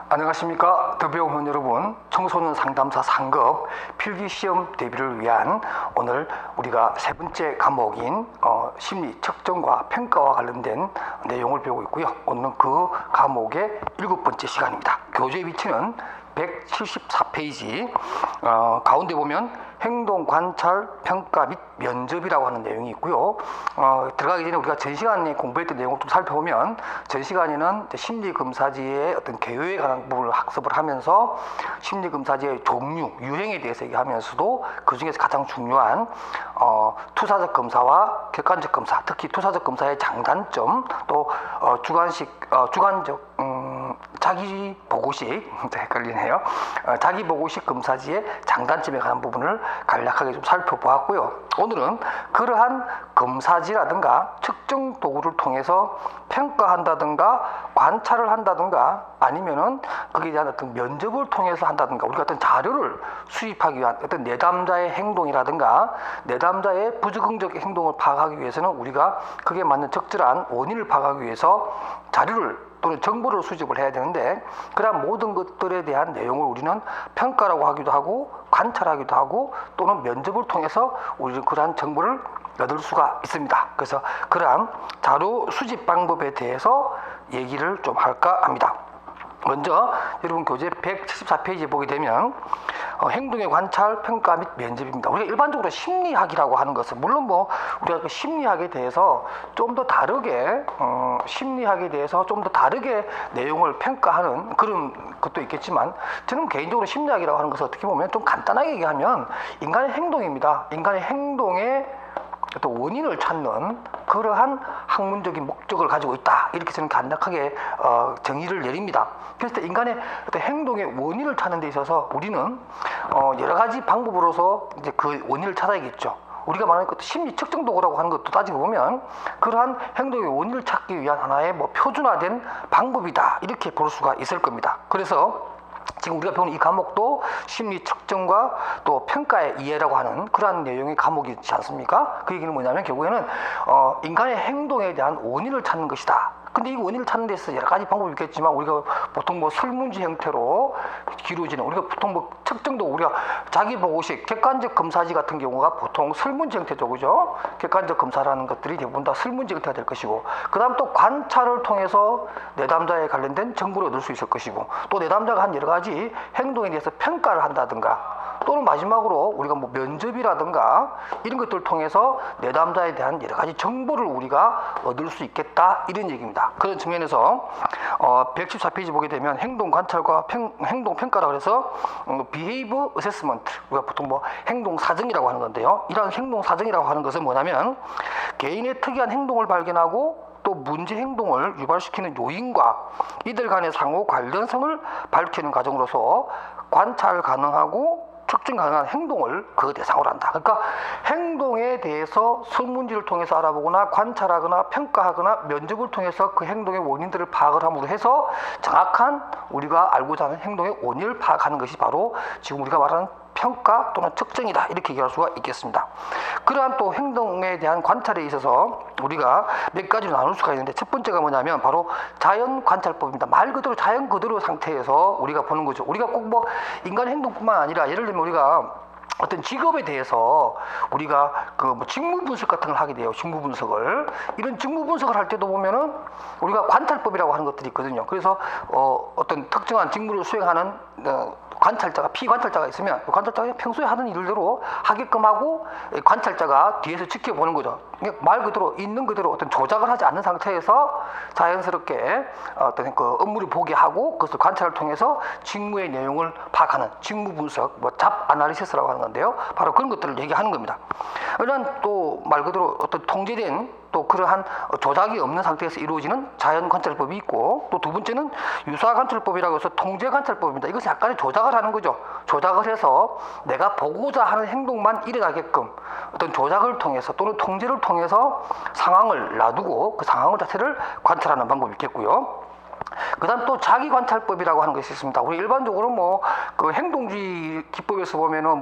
안녕하십니까 더배우원 여러분. 청소년 상담사 상급 필기시험 대비를 위한 오늘 우리가 세 번째 과목인 심리 측정과 평가와 관련된 내용을 배우고 있고요. 오늘은 그 과목의 7번째 시간입니다. 교재의 위치는 174페이지 가운데 보면 행동 관찰 평가 및 면접이라고 하는 내용이 있고요. 들어가기 전에 우리가 전 시간에 공부했던 내용을 좀 살펴보면 전 시간에는 심리 검사지의 어떤 개요에 관한 부분을 학습을 하면서 심리 검사지의 종류, 유형에 대해서 얘기하면서도 그 중에서 가장 중요한 투사적 검사와 객관적 검사, 특히 투사적 검사의 장단점, 또 주관적 자기 보고식 헷갈리네요. 자기 보고식 검사지의 장단점에 관한 부분을 간략하게 좀 살펴보았고요. 오늘은 그러한 검사지라든가 측정 도구를 통해서 평가한다든가 관찰을 한다든가 아니면은 거기에 대한 어떤 면접을 통해서 한다든가 우리가 어떤 자료를 수집하기 위한 어떤 내담자의 행동이라든가 내담자의 부적응적 행동을 파악하기 위해서는 우리가 그게 맞는 적절한 원인을 파악하기 위해서 자료를 또는 정보를 수집을 해야 되는데 그러한 모든 것들에 대한 내용을 우리는 평가라고 하기도 하고 관찰하기도 하고 또는 면접을 통해서 우리는 그러한 정보를 얻을 수가 있습니다. 그래서 그러한 자료 수집 방법에 대해서 얘기를 좀 할까 합니다. 먼저 여러분 교재 174페이지에 보게 되면 행동의 관찰, 평가 및 면접입니다. 우리가 일반적으로 심리학이라고 하는 것은 물론 우리가 그 심리학에 대해서 좀 더 다르게 내용을 평가하는 그런 것도 있겠지만 저는 개인적으로 심리학이라고 하는 것을 어떻게 보면 좀 간단하게 얘기하면 인간의 행동입니다. 인간의 행동에 어떤 원인을 찾는 그러한 학문적인 목적을 가지고 있다. 이렇게 저는 간략하게 정의를 내립니다. 그래서 인간의 어떤 행동의 원인을 찾는 데 있어서 우리는 여러 가지 방법으로서 이제 그 원인을 찾아야겠죠. 우리가 말하는 것도 심리 측정 도구라고 하는 것도 따지고 보면 그러한 행동의 원인을 찾기 위한 하나의 표준화된 방법이다. 이렇게 볼 수가 있을 겁니다. 그래서 지금 우리가 배우는 이 과목도 심리 측정과 또 평가의 이해라고 하는 그러한 내용의 과목이지 않습니까? 그 얘기는 뭐냐면 결국에는 인간의 행동에 대한 원인을 찾는 것이다. 근데 이 원인을 찾는 데서 여러 가지 방법이 있겠지만 우리가 보통 설문지 형태로 이루어지는 우리가 보통 측정도 우리가 자기 보고식 객관적 검사지 같은 경우가 보통 설문지 형태죠, 그죠? 객관적 검사라는 것들이 대부분 다 설문지 형태가 될 것이고 그다음 또 관찰을 통해서 내담자에 관련된 정보를 얻을 수 있을 것이고 또 내담자가 한 여러 가지 행동에 대해서 평가를 한다든가 또는 마지막으로 우리가 면접이라든가 이런 것들을 통해서 내담자에 대한 여러 가지 정보를 우리가 얻을 수 있겠다 이런 얘기입니다. 그런 측면에서 114페이지 보게 되면 행동 관찰과 행동 평가라고 해서 behavior assessment 우리가 보통 행동 사정이라고 하는 건데요. 이러한 행동 사정이라고 하는 것은 뭐냐면 개인의 특이한 행동을 발견하고 또 문제 행동을 유발시키는 요인과 이들 간의 상호 관련성을 밝히는 과정으로서 관찰 가능하고 측정 가능한 행동을 그 대상으로 한다. 그러니까 행동에 대해서 설문지를 통해서 알아보거나 관찰하거나 평가하거나 면접을 통해서 그 행동의 원인들을 파악을 함으로 해서 정확한 우리가 알고자 하는 행동의 원인을 파악하는 것이 바로 지금 우리가 말하는 평가 또는 측정이다 이렇게 얘기할 수가 있겠습니다. 그러한 또 행동에 대한 관찰에 있어서 우리가 몇 가지로 나눌 수가 있는데 첫 번째가 뭐냐면 바로 자연 관찰법입니다. 말 그대로 자연 그대로 상태에서 우리가 보는 거죠. 우리가 꼭 인간의 행동뿐만 아니라 예를 들면 우리가 어떤 직업에 대해서 우리가 직무 분석 같은 걸 하게 돼요. 직무 분석을. 이런 직무 분석을 할 때도 보면은 우리가 관찰법이라고 하는 것들이 있거든요. 그래서 어떤 특정한 직무를 수행하는 관찰자가 피관찰자가 있으면 관찰자가 평소에 하던 일대로 하게끔 하고 관찰자가 뒤에서 지켜보는 거죠. 말 그대로 있는 그대로 어떤 조작을 하지 않는 상태에서 자연스럽게 어떤 업무를 보게 하고 그것을 관찰을 통해서 직무의 내용을 파악하는 직무 분석, 잡 아날리시스라고 하는 건데요. 바로 그런 것들을 얘기하는 겁니다. 이런 또 말 그대로 어떤 통제된 또 그러한 조작이 없는 상태에서 이루어지는 자연 관찰법이 있고 또 두 번째는 유사 관찰법이라고 해서 통제 관찰법입니다. 이것은 약간의 조작을 하는 거죠. 조작을 해서 내가 보고자 하는 행동만 일어나게끔 어떤 조작을 통해서 또는 통제를 통해서 상황을 놔두고 그 상황 자체를 관찰하는 방법이 있겠고요. 그 다음 또 자기관찰법이라고 하는 것이 있습니다. 우리 일반적으로 그 행동주의 기법에서 보면은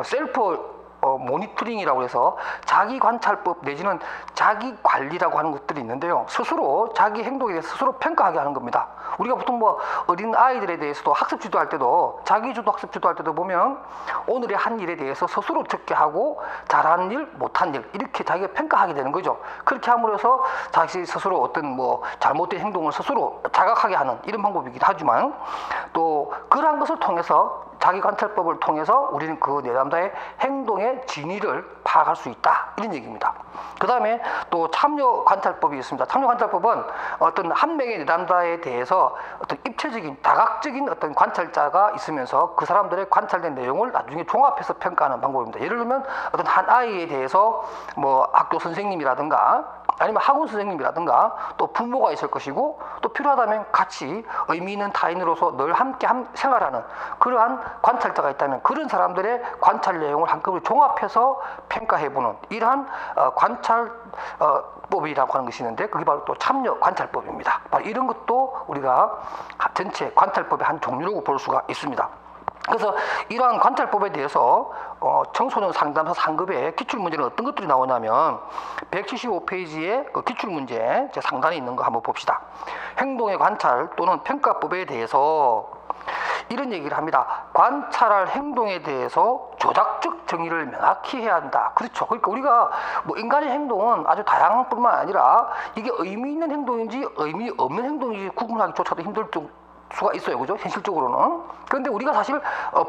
셀프 모니터링이라고 해서 자기 관찰법 내지는 자기 관리라고 하는 것들이 있는데요. 스스로 자기 행동에 대해서 스스로 평가하게 하는 겁니다. 우리가 보통 뭐 어린 아이들에 대해서도 학습 지도할 때도 자기주도 학습 지도할 때도 보면 오늘의 한 일에 대해서 스스로 적게 하고 잘한 일, 못한 일 이렇게 자기가 평가하게 되는 거죠. 그렇게 함으로써 자기 스스로 어떤 뭐 잘못된 행동을 스스로 자각하게 하는 이런 방법이기도 하지만 또 그러한 것을 통해서 자기 관찰법을 통해서 우리는 그 내담자의 행동의 진위를 파악할 수 있다 이런 얘기입니다. 그 다음에 또 참여 관찰법이 있습니다. 참여 관찰법은 어떤 한 명의 내담자에 대해서 어떤 입체적인 다각적인 어떤 관찰자가 있으면서 그 사람들의 관찰된 내용을 나중에 종합해서 평가하는 방법입니다. 예를 들면 어떤 한 아이에 대해서 뭐 학교 선생님이라든가 아니면 학원 선생님이라든가 또 부모가 있을 것이고 또 필요하다면 같이 의미 있는 타인으로서 늘 함께 생활하는 그러한 관찰자가 있다면 그런 사람들의 관찰 내용을 한꺼번에 종합해서 평가해보는 이러한 관찰법이라고 하는 것이 있는데 그게 바로 또 참여 관찰법입니다. 바로 이런 것도 우리가 전체 관찰법의 한 종류라고 볼 수가 있습니다. 그래서 이러한 관찰법에 대해서 청소년 상담사 상급의 기출문제는 어떤 것들이 나오냐면 175페이지의 그 기출문제 상단에 있는 거 한번 봅시다. 행동의 관찰 또는 평가법에 대해서 이런 얘기를 합니다. 관찰할 행동에 대해서 조작적 정의를 명확히 해야 한다. 그렇죠. 그러니까 우리가 뭐 인간의 행동은 아주 다양한 뿐만 아니라 이게 의미 있는 행동인지 의미 없는 행동인지 구분하기조차도 힘들 수가 있어요. 그죠? 현실적으로는. 그런데 우리가 사실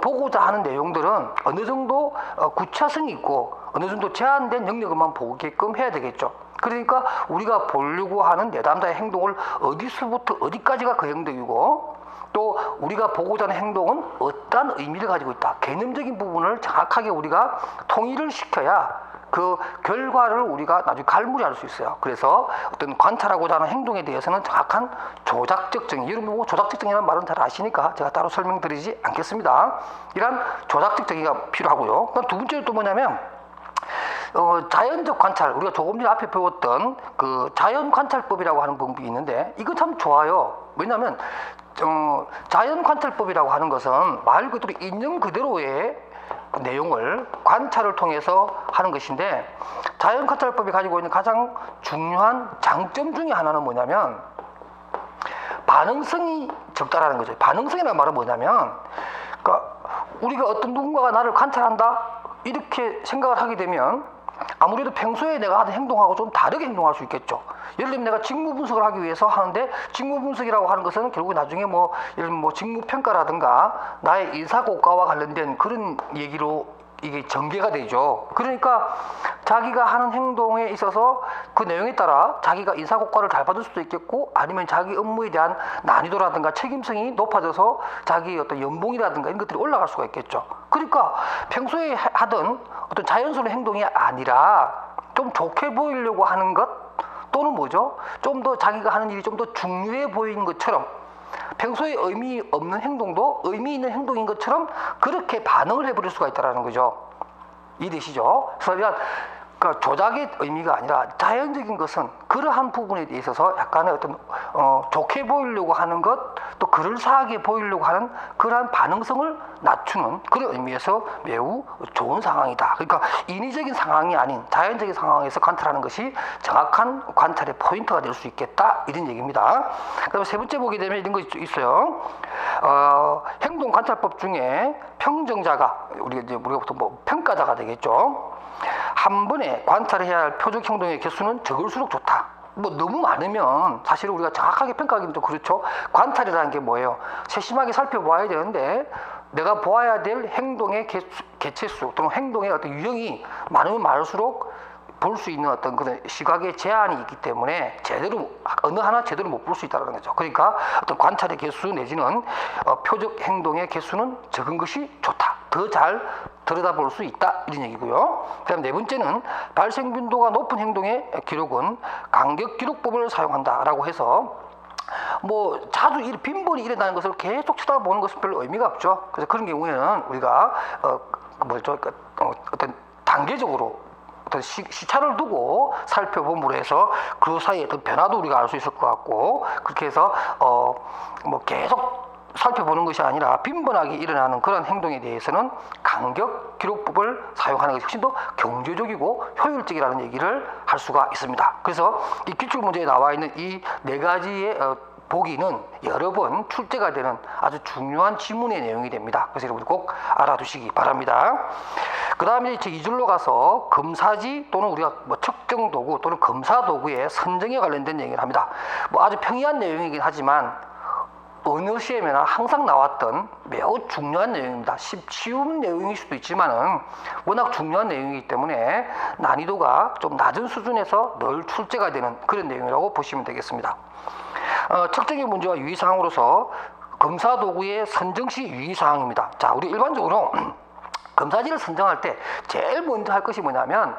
보고자 하는 내용들은 어느 정도 구체성이 있고 어느 정도 제한된 영역만 보게끔 해야 되겠죠. 그러니까 우리가 보려고 하는 내담자의 행동을 어디서부터 어디까지가 그 행동이고 또 우리가 보고자 하는 행동은 어떠한 의미를 가지고 있다. 개념적인 부분을 정확하게 우리가 통일을 시켜야 그 결과를 우리가 나중에 갈무리할 수 있어요. 그래서 어떤 관찰하고자 하는 행동에 대해서는 정확한 조작적 정의, 여러분 뭐 조작적 정의라는 말은 잘 아시니까 제가 따로 설명드리지 않겠습니다. 이런 조작적 정의가 필요하고요. 그다음 두 번째는 또 뭐냐면 자연적 관찰, 우리가 조금 전에 앞에 배웠던 그 자연 관찰법이라고 하는 방법이 있는데 이거 참 좋아요. 왜냐하면 자연 관찰법이라고 하는 것은 말 그대로 인형 그대로의 내용을 관찰을 통해서 하는 것인데 자연 관찰법이 가지고 있는 가장 중요한 장점 중에 하나는 뭐냐면 반응성이 적다라는 거죠. 반응성이라는 말은 뭐냐면 그러니까 우리가 어떤 누군가가 나를 관찰한다 이렇게 생각을 하게 되면 아무래도 평소에 내가 하는 행동하고 좀 다르게 행동할 수 있겠죠. 예를 들면 내가 직무 분석을 하기 위해서 하는데 직무 분석이라고 하는 것은 결국 나중에 뭐 예를 들면 뭐 직무 평가라든가 나의 인사고과와 관련된 그런 얘기로 이게 전개가 되죠. 그러니까 자기가 하는 행동에 있어서 그 내용에 따라 자기가 인사고과를 잘 받을 수도 있겠고 아니면 자기 업무에 대한 난이도라든가 책임성이 높아져서 자기 어떤 연봉이라든가 이런 것들이 올라갈 수가 있겠죠. 그러니까 평소에 하던 어떤 자연스러운 행동이 아니라 좀 좋게 보이려고 하는 것 또는 뭐죠? 좀 더 자기가 하는 일이 좀 더 중요해 보이는 것처럼 평소에 의미 없는 행동도 의미 있는 행동인 것처럼 그렇게 반응을 해버릴 수가 있다는 거죠. 이해되시죠? 그래서 그러니까 조작의 의미가 아니라 자연적인 것은 그러한 부분에 있어서 약간의 어떤 좋게 보이려고 하는 것 또 그럴싸하게 보이려고 하는 그러한 반응성을 낮추는 그런 의미에서 매우 좋은 상황이다. 그러니까 인위적인 상황이 아닌 자연적인 상황에서 관찰하는 것이 정확한 관찰의 포인트가 될 수 있겠다 이런 얘기입니다. 그다음에 세 번째 보게 되면 이런 거 있어요. 행동 관찰법 중에 평정자가 우리가 보통 뭐 평가자가 되겠죠. 한 번에 관찰해야 할 표적 행동의 개수는 적을수록 좋다. 뭐 너무 많으면 사실 우리가 정확하게 평가하기는 좀 그렇죠. 관찰이라는 게 뭐예요? 세심하게 살펴보아야 되는데 내가 보아야 될 행동의 개체수 또는 행동의 어떤 유형이 많으면 많을수록 볼 수 있는 어떤 그런 시각의 제한이 있기 때문에 제대로 어느 하나 제대로 못 볼 수 있다는 거죠. 그러니까 어떤 관찰의 개수 내지는 표적 행동의 개수는 적은 것이 좋다. 더 잘 들여다볼 수 있다 이런 얘기고요. 그다음 네 번째는 발생 빈도가 높은 행동의 기록은 간격 기록법을 사용한다라고 해서 뭐 자주 빈번히 일어나는 것을 계속 쳐다보는 것은 별 의미가 없죠. 그래서 그런 경우에는 우리가 어떤 단계적으로 어떤 시차를 두고 살펴봄으로 해서 그 사이에 어떤 변화도 우리가 알 수 있을 것 같고 그렇게 해서 뭐 계속 살펴보는 것이 아니라 빈번하게 일어나는 그런 행동에 대해서는 간격 기록법을 사용하는 것이 훨씬 더 경제적이고 효율적이라는 얘기를 할 수가 있습니다. 그래서 이 기출문제에 나와 있는 이 네 가지의 보기는 여러 번 출제가 되는 아주 중요한 지문의 내용이 됩니다. 그래서 여러분 꼭 알아두시기 바랍니다. 그 다음에 이제 2줄로 가서 검사지 또는 우리가 뭐 측정 도구 또는 검사 도구의 선정에 관련된 얘기를 합니다. 뭐 아주 평이한 내용이긴 하지만 어느 시험에나 항상 나왔던 매우 중요한 내용입니다. 쉬운 내용일 수도 있지만은 워낙 중요한 내용이기 때문에 난이도가 좀 낮은 수준에서 늘 출제가 되는 그런 내용이라고 보시면 되겠습니다. 측정의 문제와 유의사항으로서 검사 도구의 선정 시 유의사항입니다. 자, 우리 일반적으로 검사지를 선정할 때 제일 먼저 할 것이 뭐냐면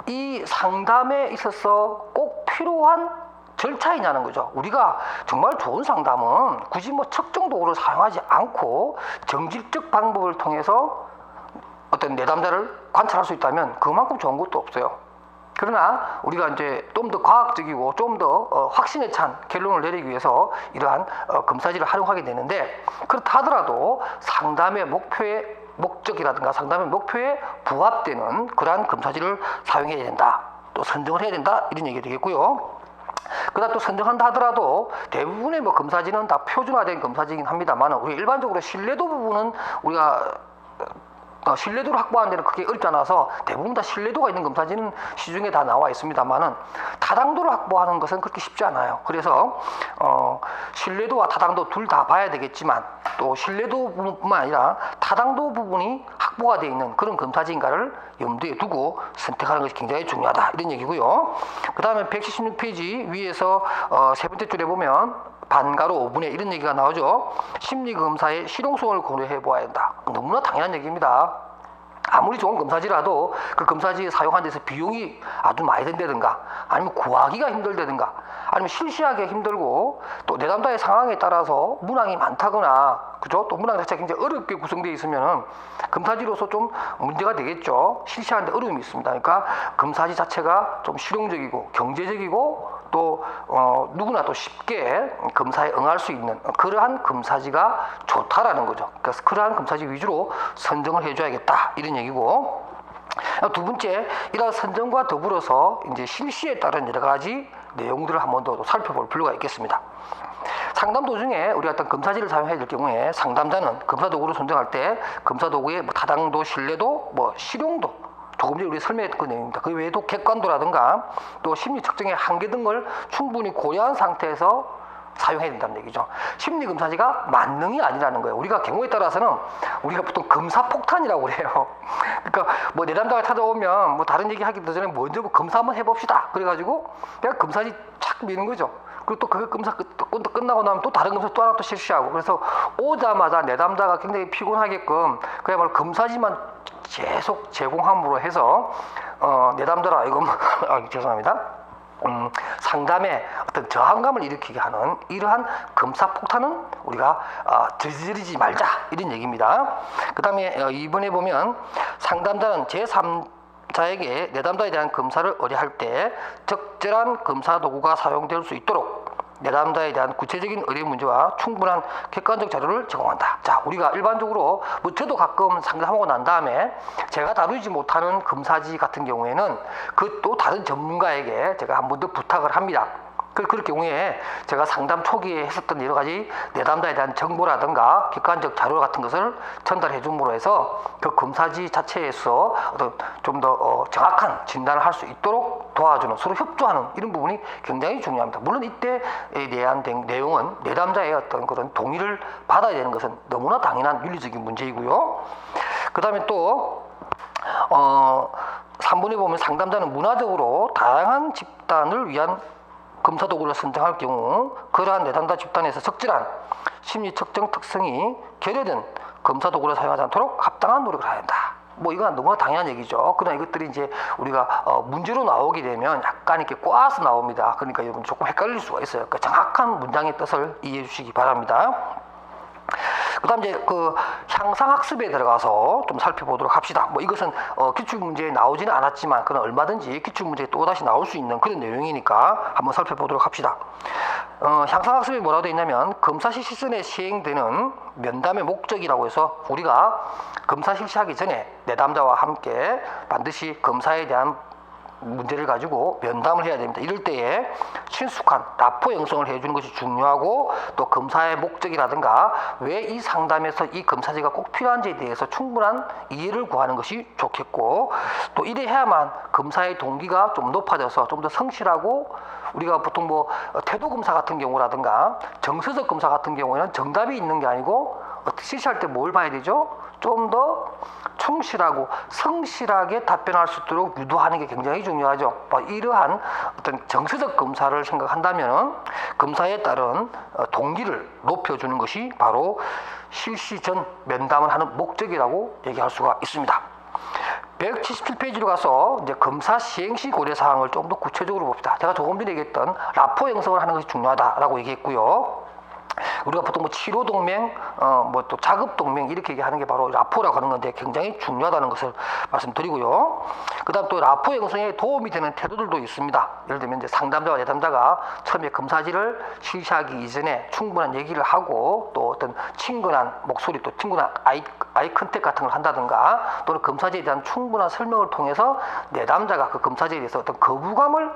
이 상담에 있어서 꼭 필요한 절차이냐는 거죠. 우리가 정말 좋은 상담은 굳이 뭐 측정 도구를 사용하지 않고 정직적 방법을 통해서 어떤 내담자를 관찰할 수 있다면 그만큼 좋은 것도 없어요. 그러나 우리가 이제 좀 더 과학적이고 좀 더 확신에 찬 결론을 내리기 위해서 이러한 검사지를 활용하게 되는데, 그렇다 하더라도 상담의 목적이라든가 상담의 목표에 부합되는 그러한 검사지를 사용해야 된다, 또 선정을 해야 된다, 이런 얘기가 되겠고요. 그다음 또 선정한다 하더라도 대부분의 뭐 검사지는 다 표준화된 검사지이긴 합니다만, 우리 일반적으로 신뢰도 부분은 우리가 신뢰도를 확보하는 데는 그렇게 어렵지 않아서 대부분 다 신뢰도가 있는 검사지는 시중에 다 나와 있습니다만은 타당도를 확보하는 것은 그렇게 쉽지 않아요. 그래서 신뢰도와 타당도 둘 다 봐야 되겠지만, 또 신뢰도 부분뿐만 아니라 타당도 부분이 확보가 되어 있는 그런 검사지인가를 염두에 두고 선택하는 것이 굉장히 중요하다, 이런 얘기고요. 그 다음에 176페이지 위에서 세 번째 줄에 보면 반가로 5분의 이런 얘기가 나오죠. 심리검사의 실용성을 고려해 보아야 한다. 너무나 당연한 얘기입니다. 아무리 좋은 검사지라도 그 검사지 사용하는 데서 비용이 아주 많이 든다든가, 아니면 구하기가 힘들다든가, 아니면 실시하기가 힘들고, 또 내담자의 상황에 따라서 문항이 많다거나, 그죠? 또 문항 자체가 굉장히 어렵게 구성되어 있으면 검사지로서 좀 문제가 되겠죠. 실시하는데 어려움이 있습니다. 그러니까 검사지 자체가 좀 실용적이고 경제적이고 또 누구나 또 쉽게 검사에 응할 수 있는 그러한 검사지가 좋다라는 거죠. 그래서 그러한 검사지 위주로 선정을 해줘야겠다, 이런 얘기고, 두 번째, 이러한 선정과 더불어서 이제 실시에 따른 여러 가지 내용들을 한 번 더 살펴볼 필요가 있겠습니다. 상담 도중에 우리가 어떤 검사지를 사용해야 될 경우에 상담자는 검사 도구를 선정할 때 검사 도구의 뭐 타당도, 신뢰도, 뭐 실용도, 조금 전에 우리 설명했던 그 내용입니다. 그 외에도 객관도라든가 또 심리 측정의 한계 등을 충분히 고려한 상태에서 사용해야 된다는 얘기죠. 심리검사지가 만능이 아니라는 거예요. 우리가 경우에 따라서는 우리가 보통 검사폭탄이라고 그래요. 그러니까 뭐 내담자가 찾아오면 뭐 다른 얘기 하기 전에 먼저 뭐 검사 한번 해봅시다, 그래가지고 그냥 검사지 착 미는 거죠. 그리고 또 그 검사 끝나고 나면 또 다른 검사 또 하나 또 실시하고, 그래서 오자마자 내담자가 굉장히 피곤하게끔 그야말로 검사지만 계속 제공함으로 해서 내담자라 이거 죄송합니다. 상담에 어떤 저항감을 일으키게 하는 이러한 검사폭탄은 우리가 저지르지 말자, 이런 얘기입니다. 그 다음에 이번에 보면 상담자는 제3자에게 내담자에 대한 검사를 의뢰할 때 적절한 검사 도구가 사용될 수 있도록 내담자에 대한 구체적인 의뢰 문제와 충분한 객관적 자료를 제공한다. 자, 우리가 일반적으로 뭐 저도 가끔 상담하고 난 다음에 제가 다루지 못하는 검사지 같은 경우에는 그 또 다른 전문가에게 제가 한 번 더 부탁을 합니다. 그럴 경우에 제가 상담 초기에 했었던 여러 가지 내담자에 대한 정보라든가 객관적 자료 같은 것을 전달해 줌으로 해서 그 검사지 자체에서 좀 더 정확한 진단을 할 수 있도록 도와주는, 서로 협조하는 이런 부분이 굉장히 중요합니다. 물론 이때에 대한 내용은 내담자의 어떤 그런 동의를 받아야 되는 것은 너무나 당연한 윤리적인 문제이고요. 그 다음에 또 3번에 보면 상담자는 문화적으로 다양한 집단을 위한 검사 도구를 선정할 경우 그러한 내담자 집단에서 적절한 심리 측정 특성이 결여된 검사 도구를 사용하지 않도록 합당한 노력을 해야 한다. 뭐 이건 너무나 당연한 얘기죠. 그러나 이것들이 이제 우리가 문제로 나오게 되면 약간 이렇게 꼬아서 나옵니다. 그러니까 여러분 조금 헷갈릴 수가 있어요. 그러니까 정확한 문장의 뜻을 이해해 주시기 바랍니다. 그 다음 이제 그 향상학습에 들어가서 좀 살펴보도록 합시다. 뭐 이것은 기출문제에 나오지는 않았지만 그건 얼마든지 기출문제에 또다시 나올 수 있는 그런 내용이니까 한번 살펴보도록 합시다. 향상학습에 뭐라고 되어 있냐면 검사 실시 전에 시행되는 면담의 목적이라고 해서 우리가 검사 실시하기 전에 내담자와 함께 반드시 검사에 대한 문제를 가지고 면담을 해야 됩니다. 이럴 때에 친숙한 라포 형성을 해주는 것이 중요하고 또 검사의 목적이라든가 왜 이 상담에서 이 검사제가 꼭 필요한지에 대해서 충분한 이해를 구하는 것이 좋겠고 또 이래 해야만 검사의 동기가 좀 높아져서 좀 더 성실하고 우리가 보통 뭐 태도 검사 같은 경우라든가 정서적 검사 같은 경우에는 정답이 있는 게 아니고 실시할 때 뭘 봐야 되죠? 좀 더 충실하고 성실하게 답변할 수 있도록 유도하는 게 굉장히 중요하죠. 이러한 어떤 정서적 검사를 생각한다면 검사에 따른 동기를 높여주는 것이 바로 실시 전 면담을 하는 목적이라고 얘기할 수가 있습니다. 177페이지로 가서 이제 검사 시행 시 고려 사항을 좀 더 구체적으로 봅시다. 제가 조금 전에 얘기했던 라포 형성을 하는 것이 중요하다라고 얘기했고요. 우리가 보통 뭐 치료 동맹, 뭐 또 작업 동맹 이렇게 얘기하는 게 바로 라포라고 하는 건데 굉장히 중요하다는 것을 말씀드리고요. 그다음 또 라포 형성에 도움이 되는 태도들도 있습니다. 예를 들면 이제 상담자와 내담자가 처음에 검사지를 실시하기 이전에 충분한 얘기를 하고 또 어떤 친근한 목소리 또 친근한 아이 컨택 같은 걸 한다든가 또는 검사지에 대한 충분한 설명을 통해서 내담자가 그 검사지에 대해서 어떤 거부감을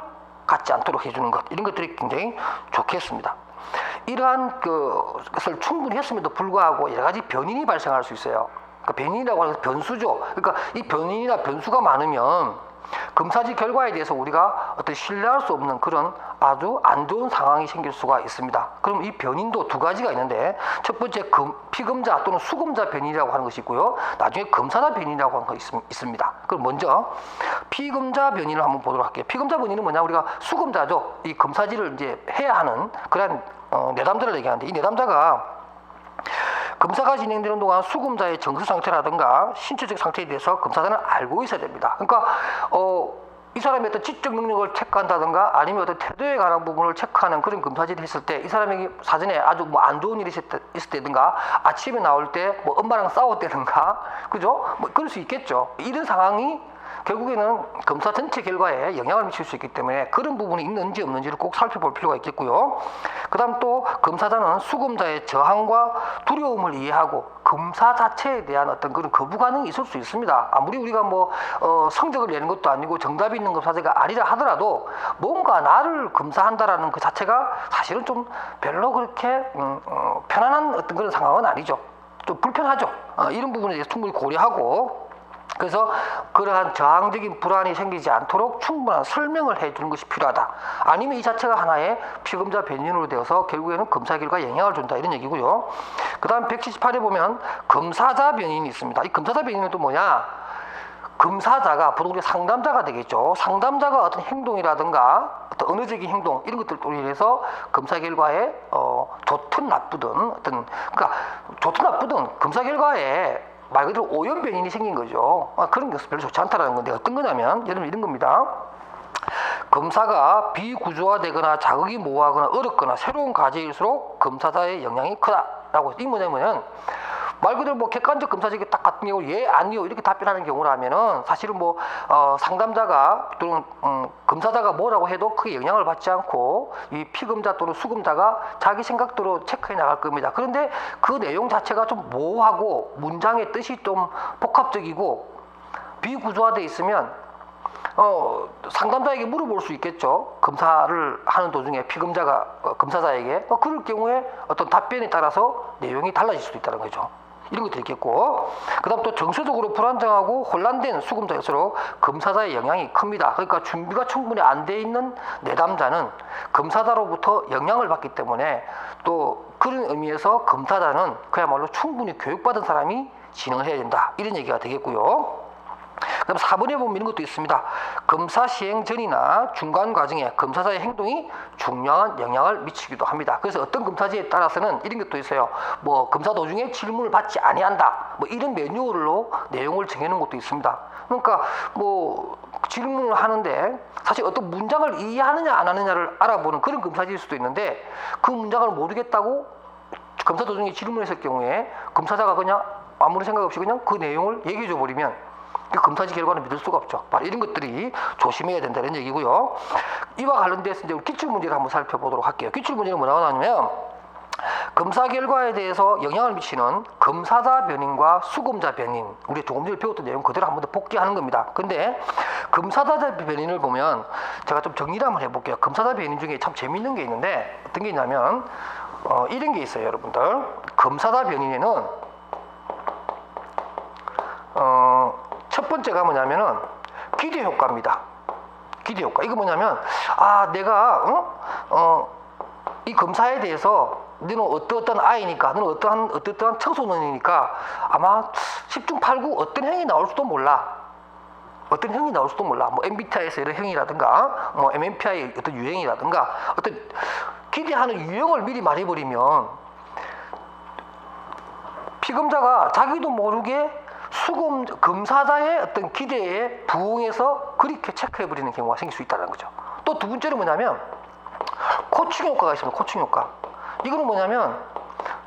갖지 않도록 해주는 것 이런 것들이 굉장히 좋겠습니다. 이러한 것을 충분히 했음에도 불구하고 여러 가지 변인이 발생할 수 있어요. 그러니까 변인이라고 하는 것은 변수죠. 그러니까 이 변인이나 변수가 많으면 검사지 결과에 대해서 우리가 어떤 신뢰할 수 없는 그런 아주 안 좋은 상황이 생길 수가 있습니다. 그럼 이 변인도 두 가지가 있는데 첫 번째 피검자 또는 수검자 변인이라고 하는 것이 있고요. 나중에 검사자 변인이라고 하는 것이 있습니다. 그럼 먼저 피검자 변인을 한번 보도록 할게요. 피검자 변인은 뭐냐? 우리가 수검자죠. 이 검사지를 이제 해야 하는 그런 내담자를 얘기하는데 이 내담자가 검사가 진행되는 동안 수검자의 정서 상태라든가 신체적 상태에 대해서 검사자는 알고 있어야 됩니다. 그러니까 이 사람의 어떤 지적 능력을 체크한다든가 아니면 어떤 태도에 관한 부분을 체크하는 그런 검사지를 했을 때 이 사람에게 사전에 아주 뭐 안 좋은 일이 있을 때든가 아침에 나올 때 뭐 엄마랑 싸웠다든가 그죠? 뭐 그럴 수 있겠죠. 이런 상황이 결국에는 검사 전체 결과에 영향을 미칠 수 있기 때문에 그런 부분이 있는지 없는지를 꼭 살펴볼 필요가 있겠고요. 그 다음 또 검사자는 수검자의 저항과 두려움을 이해하고 검사 자체에 대한 어떤 그런 거부감이 있을 수 있습니다. 아무리 우리가 뭐 성적을 내는 것도 아니고 정답이 있는 검사제가 아니라 하더라도 뭔가 나를 검사한다라는 그 자체가 사실은 좀 별로 그렇게 편안한 어떤 그런 상황은 아니죠. 좀 불편하죠. 이런 부분에 대해서 충분히 고려하고 그래서 그러한 저항적인 불안이 생기지 않도록 충분한 설명을 해주는 것이 필요하다. 아니면 이 자체가 하나의 피검자 변인으로 되어서 결국에는 검사 결과에 영향을 준다 이런 얘기고요. 그 다음 178에 보면 검사자 변인이 있습니다. 이 검사자 변인은 또 뭐냐? 검사자가 보통 우리 상담자가 되겠죠. 상담자가 어떤 행동이라든가 어떤 언어적인 행동 이런 것들을 인해서 검사 결과에 좋든 나쁘든 어떤 그러니까 좋든 나쁘든 검사 결과에 말 그대로 오염 변인이 생긴 거죠. 그런 것은 별로 좋지 않다는 건데 어떤 거냐면 예를 들면 이런 겁니다. 검사가 비구조화되거나 자극이 모호하거나 어렵거나 새로운 과제일수록 검사자의 영향이 크다라고 이 뭐냐면은 말 그대로 뭐 객관적 검사직이 딱 같은 경우 예 아니요 이렇게 답변하는 경우라면은 사실은 뭐 상담자가 또는 검사자가 뭐라고 해도 크게 영향을 받지 않고 이 피검자 또는 수검자가 자기 생각대로 체크해 나갈 겁니다. 그런데 그 내용 자체가 좀 모호하고 문장의 뜻이 좀 복합적이고 비구조화되어 있으면 상담자에게 물어볼 수 있겠죠. 검사를 하는 도중에 피검자가 검사자에게 그럴 경우에 어떤 답변에 따라서 내용이 달라질 수도 있다는 거죠. 이런 것들이 있겠고 그 다음 또 정서적으로 불안정하고 혼란된 수검자일수록 검사자의 영향이 큽니다. 그러니까 준비가 충분히 안 돼 있는 내담자는 검사자로부터 영향을 받기 때문에 또 그런 의미에서 검사자는 그야말로 충분히 교육받은 사람이 진행을 해야 된다 이런 얘기가 되겠고요. 그다음 4번에 보면 이런 것도 있습니다. 검사 시행 전이나 중간 과정에 검사자의 행동이 중요한 영향을 미치기도 합니다. 그래서 어떤 검사지에 따라서는 이런 것도 있어요. 뭐 검사 도중에 질문을 받지 아니한다. 뭐 이런 매뉴얼로 내용을 정해놓은 것도 있습니다. 그러니까 뭐 질문을 하는데 사실 어떤 문장을 이해하느냐 안 하느냐를 알아보는 그런 검사지일 수도 있는데 그 문장을 모르겠다고 검사 도중에 질문했을 경우에 검사자가 그냥 아무리 생각 없이 그냥 그 내용을 얘기해 줘 버리면 그 검사지 결과는 믿을 수가 없죠. 바로 이런 것들이 조심해야 된다는 얘기고요. 이와 관련돼서 이제 기출 문제를 한번 살펴보도록 할게요. 기출 문제는 뭐라고 나오냐면 검사 결과에 대해서 영향을 미치는 검사자 변인과 수검자 변인, 우리 조금 전에 배웠던 내용 그대로 한번 더 복귀하는 겁니다. 근데 검사자 변인을 보면 제가 좀 정리를 한번 해볼게요. 검사자 변인 중에 참 재밌는 게 있는데 어떤 게 있냐면 이런 게 있어요, 여러분들. 검사자 변인에는 첫 번째가 뭐냐면은 기대 효과입니다. 기대 효과. 이거 뭐냐면 내가 이 검사에 대해서 너는 어떠한 아이니까, 너는 어떠한 청소년이니까 아마 10중 8구 어떤 형이 나올 수도 몰라. 어떤 형이 나올 수도 몰라. 뭐 MBTI에서 이런 형이라든가, 뭐 MMPI 어떤 유형이라든가, 어떤 기대하는 유형을 미리 말해버리면 피검자가 자기도 모르게 검사자의 어떤 기대에 부응해서 그렇게 체크해버리는 경우가 생길 수 있다는 거죠. 또 두 번째로 뭐냐면 코칭 효과가 있습니다. 코칭 효과. 이거는 뭐냐면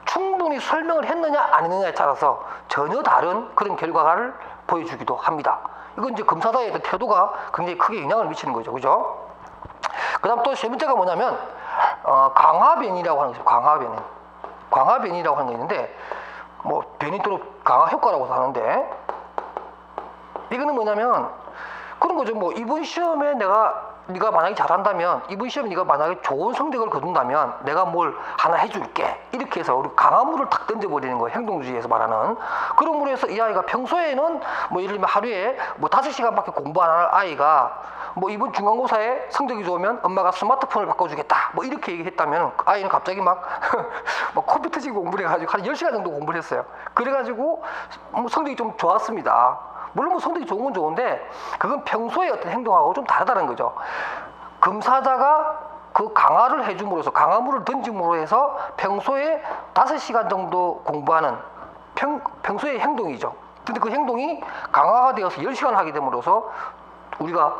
충분히 설명을 했느냐 안 했느냐에 따라서 전혀 다른 그런 결과를 보여주기도 합니다. 이건 이제 검사자의 어떤 태도가 굉장히 크게 영향을 미치는 거죠. 그죠? 그 다음 또 세 번째가 뭐냐면 강화변이라고 하는 거죠. 강화변이라고 하는 거 있는데 뭐 변이 또는 강화 효과라고 하는데 이거는 뭐냐면 그런 거죠. 뭐 이번 시험에 네가 만약에 잘한다면, 이번 시험에 네가 만약에 좋은 성적을 거둔다면 내가 뭘 하나 해줄게, 이렇게 해서 우리 강화물을 탁 던져버리는 거예요. 행동주의에서 말하는. 그러므로 해서 이 아이가 평소에는 뭐 예를 들면 하루에 뭐 5시간밖에 공부 안 하는 아이가 뭐 이번 중간고사에 성적이 좋으면 엄마가 스마트폰을 바꿔주겠다, 뭐 이렇게 얘기했다면 그 아이는 갑자기 막 컴퓨터 지금 공부를 해가지고 한 10시간 정도 공부를 했어요. 그래가지고 뭐 성적이 좀 좋았습니다. 물론 뭐 성적이 좋은 건 좋은데 그건 평소에 어떤 행동하고 좀 다르다는 거죠. 검사자가 그 강화를 해줌으로써, 강화물을 던짐으로 해서 평소에 5시간 정도 공부하는 평소의 행동이죠. 근데 그 행동이 강화가 되어서 10시간 하게 됨으로써 우리가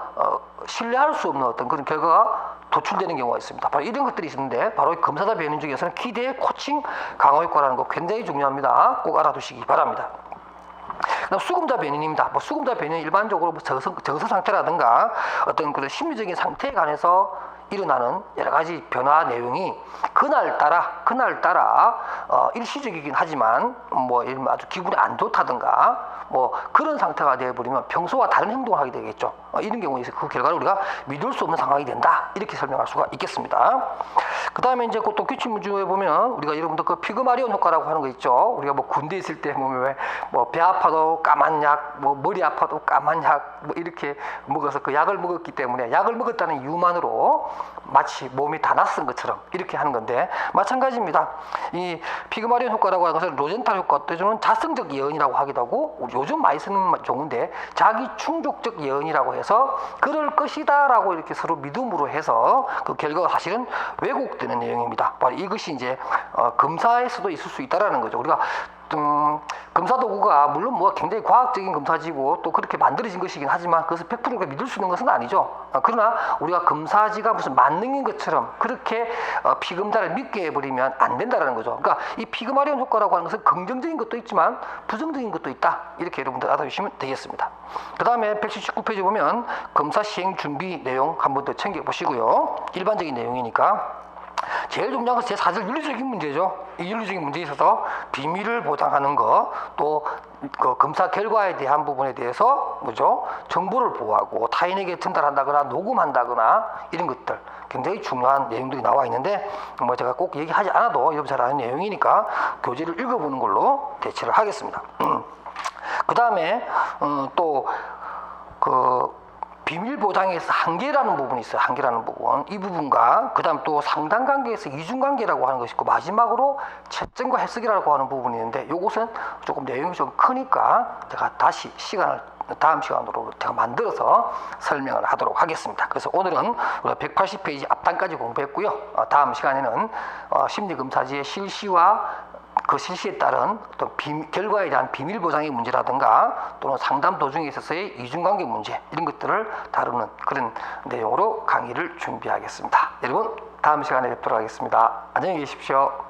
신뢰할 수 없는 어떤 그런 결과가 도출되는 경우가 있습니다. 바로 이런 것들이 있는데 바로 검사자 변인 중에서는 기대, 코칭, 강화 효과라는 거 굉장히 중요합니다. 꼭 알아두시기 바랍니다. 그다음 수검자 변인입니다. 뭐 수검자 변인은 일반적으로 뭐 정서 상태라든가 어떤 그런 심리적인 상태에 관해서 일어나는 여러 가지 변화 내용이 그날따라 일시적이긴 하지만 뭐 예를 들면 아주 기분이 안 좋다든가 뭐 그런 상태가 되어버리면 평소와 다른 행동을 하게 되겠죠. 이런 경우에서 그 결과를 우리가 믿을 수 없는 상황이 된다, 이렇게 설명할 수가 있겠습니다. 그 다음에 이제 또 기출 문제에 보면 우리가 여러분들 그 피그마리온 효과라고 하는 거 있죠. 우리가 뭐 군대 있을 때 보면 왜 뭐 배 아파도 까만 약, 뭐 머리 아파도 까만 약, 뭐 이렇게 먹어서 그 약을 먹었기 때문에 약을 먹었다는 이유만으로 마치 몸이 다 낯선 것처럼 이렇게 하는 건데 마찬가지입니다. 이 피그마리온 효과라고 하는 것은 로젠탈 효과 또는 자성적 예언이라고 하기도 하고 요즘 많이 쓰는 용어인데 자기 충족적 예언이라고 해서 그럴 것이다 라고 이렇게 서로 믿음으로 해서 그 결과가 사실은 왜곡되는 내용입니다. 바로 이것이 이제 검사에서도 있을 수 있다라는 거죠. 우리가 검사 도구가 물론 뭐 굉장히 과학적인 검사지고 또 그렇게 만들어진 것이긴 하지만 그것을 100% 믿을 수 있는 것은 아니죠. 그러나 우리가 검사지가 무슨 만능인 것처럼 그렇게 피검자를 믿게 해버리면 안 된다는 거죠. 그러니까 이 피그마리온 효과라고 하는 것은 긍정적인 것도 있지만 부정적인 것도 있다, 이렇게 여러분들 알아두시면 되겠습니다. 그 다음에 179페이지 보면 검사 시행 준비 내용 한번 더 챙겨보시고요. 일반적인 내용이니까 제일 중요한 것은 제4절 윤리적인 문제죠. 이 윤리적인 문제에 있어서 비밀을 보장하는 것, 또 그 검사 결과에 대한 부분에 대해서 뭐죠? 정보를 보호하고 타인에게 전달한다거나 녹음한다거나 이런 것들 굉장히 중요한 내용들이 나와 있는데 뭐 제가 꼭 얘기하지 않아도 여러분 잘 아는 내용이니까 교재를 읽어보는 걸로 대체를 하겠습니다. 그 다음에 또 비밀 보장에서 한계라는 부분이 있어요. 한계라는 부분. 이 부분과 그 다음 또 상당 관계에서 이중 관계라고 하는 것이 있고 마지막으로 채점과 해석이라고 하는 부분이 있는데 이것은 조금 내용이 좀 크니까 제가 다시 다음 시간으로 제가 만들어서 설명을 하도록 하겠습니다. 그래서 오늘은 180페이지 앞단까지 공부했고요. 다음 시간에는 심리검사지의 실시와 그 실시에 따른 어떤 결과에 대한 비밀 보장의 문제라든가 또는 상담 도중에 있어서의 이중관계 문제, 이런 것들을 다루는 그런 내용으로 강의를 준비하겠습니다. 여러분 다음 시간에 뵙도록 하겠습니다. 안녕히 계십시오.